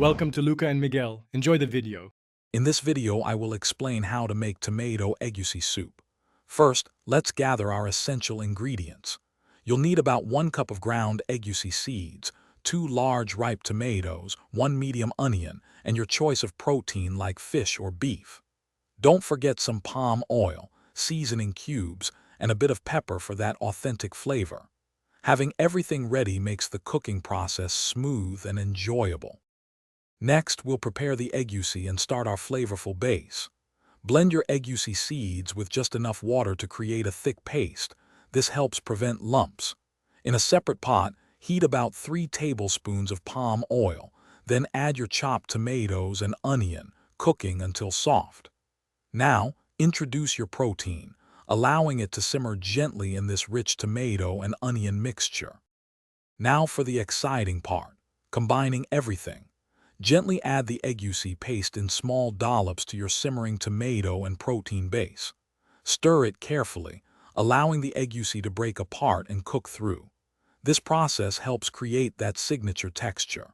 Welcome to Luca and Miguel. Enjoy the video. In this video, I will explain how to make tomato egusi soup. First, let's gather our essential ingredients. You'll need about 1 cup of ground egusi seeds, 2 large ripe tomatoes, 1 medium onion, and your choice of protein like fish or beef. Don't forget some palm oil, seasoning cubes, and a bit of pepper for that authentic flavor. Having everything ready makes the cooking process smooth and enjoyable. Next, we'll prepare the egusi and start our flavorful base. Blend your egusi seeds with just enough water to create a thick paste. This helps prevent lumps. In a separate pot, heat about 3 tablespoons of palm oil, then add your chopped tomatoes and onion, cooking until soft. Now, introduce your protein, allowing it to simmer gently in this rich tomato and onion mixture. Now for the exciting part, combining everything. Gently add the egusi paste in small dollops to your simmering tomato and protein base. Stir it carefully, allowing the egusi to break apart and cook through. This process helps create that signature texture.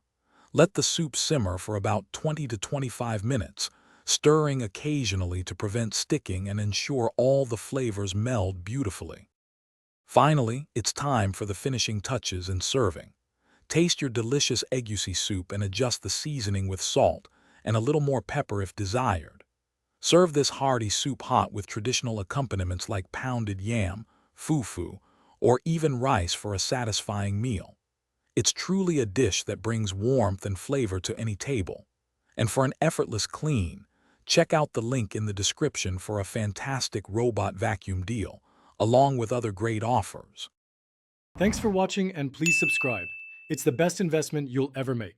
Let the soup simmer for about 20 to 25 minutes, stirring occasionally to prevent sticking and ensure all the flavors meld beautifully. Finally, it's time for the finishing touches and serving. Taste your delicious egusi soup and adjust the seasoning with salt and a little more pepper if desired. Serve this hearty soup hot with traditional accompaniments like pounded yam, fufu, or even rice for a satisfying meal. It's truly a dish that brings warmth and flavor to any table. And for an effortless clean, check out the link in the description for a fantastic robot vacuum deal, along with other great offers. Thanks for watching and please subscribe. It's the best investment you'll ever make.